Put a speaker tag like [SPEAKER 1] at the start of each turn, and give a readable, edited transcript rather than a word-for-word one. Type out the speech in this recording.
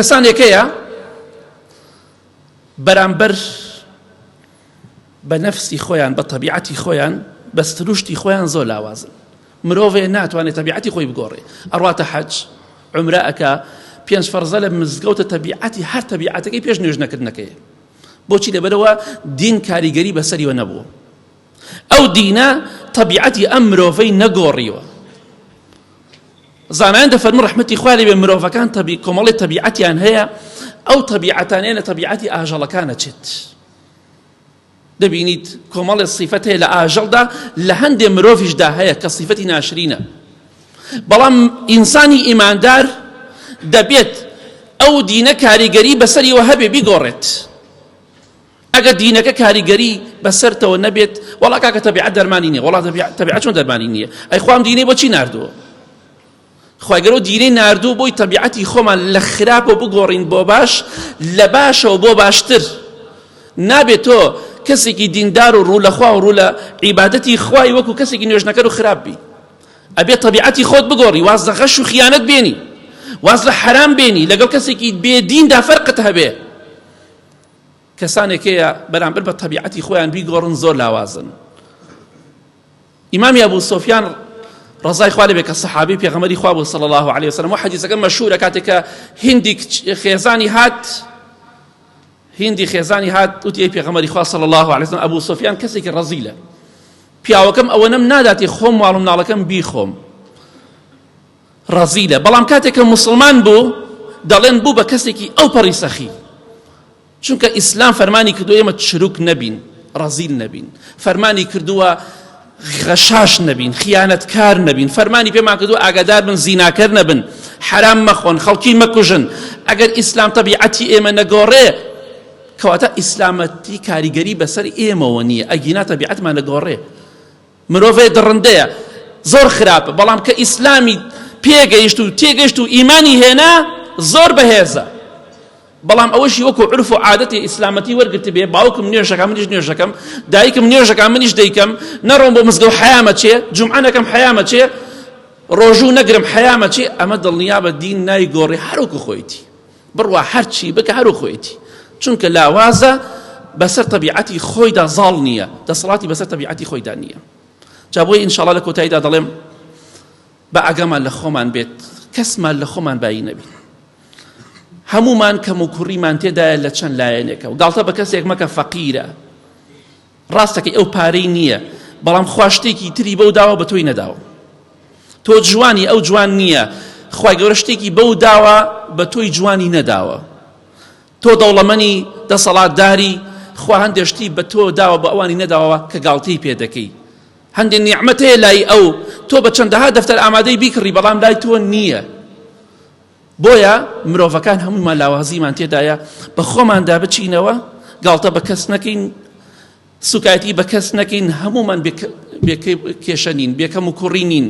[SPEAKER 1] کەسانێکەیە بەرامبەر بە نەفسی خۆیان بە تەبیعەتی خۆیان بە سروشتی خۆیان زۆر لاوازن. مرۆڤێ ناتوانێت تەبیعەتی خۆی بگۆڕێ، ئەڕواتە حەج عومرە ئەکا پێنج فەرزە لە مزگەوتە تەبیعەتی هەر تەبیعەتەکەی پێش نوێژنەکردنەکەیە. بۆچی؟ لەبەرەوە دین کاریگەری بەسەریوە نەبووە، ئەو دینە تەبیعەتی ئەم مرۆڤەی نەگۆڕیوە. زانایان دەفەرمون ڕەحمەتی خوا لێبێ مرۆڤەکان کۆمەڵی تەبیعەتیان هەیە، ئەو تەبیعەتانەیە لە تەبیعەتی ئاژەڵەکانە چێت. دەبینیت کۆمەڵی سیفەت هەیە لە ئاژەڵدا، لە هەندێ مرۆڤیشدا هەیە کە سیفەتی ناشرینە. بەڵام ئینسانی ئیماندار دەبێت ئەو دینە کاریگەری بەسەریەوە هەبێ بیگۆڕێت. ئەگەر دینەکە کاریگەری بەسەرتەوە نەبێت، وەڵا کاکە تەبیعەت دەرمانی نییە، وەڵا تەبیعەت چۆن دەرمانی نییە؟ ئەی خوام دینەی بۆچی ناردووە؟ خی گەورە دینەی ناردوو بۆی تەبیعەتی خۆمان لە خراپە بگۆڕین بۆ باش، لە باشەوە بۆ باشتر. نابێت تۆ کەسێکی دیندار و ڕوو لە خوا و ڕوو لە عیبادەتی خوای وەکو کەسێکی نوێژنەکەر و خراپ بی. ئەبێت تەبیعەتی خۆت بگۆڕی، واز لە غەش و خیانەت بێنی، واز لە حرام بێنی، لەگەڵ کەسێکی بێدیندا فەرقت هەبێ. کەسانێکەیە بەرامبەر بە تەبیعەتی خۆیان بیگۆڕن زۆر لاوازن. ئیمامی ئەبوو سۆفیان ڕزای خوا لێبێ کە سەحابەی پێغەمبەری خوا بوو صلی الله علیه وسلم، و حەدیثەکە مەشهورە کاتێکە هندی خێزانی هات وتی ئەی پێغەمبەری خوا صلی الله علیه وسلم، ئەبوو سۆفیان کەسێکی ڕەزیلە، پیاوەکەم ئەوە نەم ناداتی خۆم واڵ و مناڵەکەم بیخۆم، ڕەزیلە. بەڵام کاتێکە موسڵمان بوو دەڵێن بوو بە کەسێکی ئەو پەڕی سەخی، چونکە ئیسلام فەرمانی کردووە ئێمە چروک نەبین، ڕەزیل نەبین، فەرمانی کردووە غەشاش نەبین، خیانەتکار نەبین، فەرمانی پێمان کردووە ئاگادار بن زیناکەر نەبن، حرام مەخۆن، خەڵکی مەکوژن. ئەگەر ئیسلام تەبیعەتی ئێمە نەگۆڕێ، کەواتە ئیسلامەتی کاریگەری بەسەر ئێمەوە نییە، ئەگینا تەبیعەتمان نەگۆڕێ. مرۆڤێ دڕندەیە زۆر خراپە، بەڵام کە ئیسلامی تێگەیشت و ئیمانی هێنا زۆر بەهێزە. بەڵام ئەوەشی وەکو عرف و عادەتی ئیسلامەتی وەرگرت بێ، باوکم نوێژەکە منیش نوێژەکەم، دایکم نوێژەکە منیش دەیکەم، نەڕۆم بۆ مزگەوت حەیامە چێ، جومعە نەکەم حەیامە چێ، ڕۆژوو نەگرم حەیامە چێ، ئەمە دڵنیا بە دین نایگۆڕێ، هەروکو خۆیتی بڕوا هەرچی بکە هەرو خۆیتی، چونکە لاوازە بەسەر تەبیعەتی خۆیدا زاڵ نییە، دەسەڵاتی بەسەر تەبیعەتی خۆیدا نییە. جا بۆی ئینشاڵڵا لە کۆتاییدا دەڵێم بە ئاگامان لە خۆمان بێت، کەسمان لە خۆمان بایی نەبین. هەمومان کەم و کوڕیمان تێدایە لە چەند لایەنێکە، و گاڵتە بە کەسێک مەکە فەقیرە، ڕاستەکەی ئەو پارەی نییە، بەڵام خوا شتێکی تری بەو داوە بە تۆی نەداوە. تۆ جوانی ئەو جوان نییە، خوای گەورە شتێکی بەو داوە بە تۆی جوانی نەداوە. تۆ دەوڵەمەنی دەسەڵاتداری، خوا هەندێک شتی بە تۆ داوە بە ئەوانی نەداوە کە گاڵتەی پێ دەکەی. هەندێک نیعمەت هەیە لای ئەو، تۆ بە چەندەها دەفتەر ئامادەی بیکڕی، بەڵام لای تۆ نییە. بۆیە مرۆڤەکان هەموومان لاوازیمان تێدایە بە خۆماندا بچینەوە، گاڵتە بە کەس نەکەین، سوکایەتی بە کەس نەکەین، هەموومان بێکەم و کوڕی نین،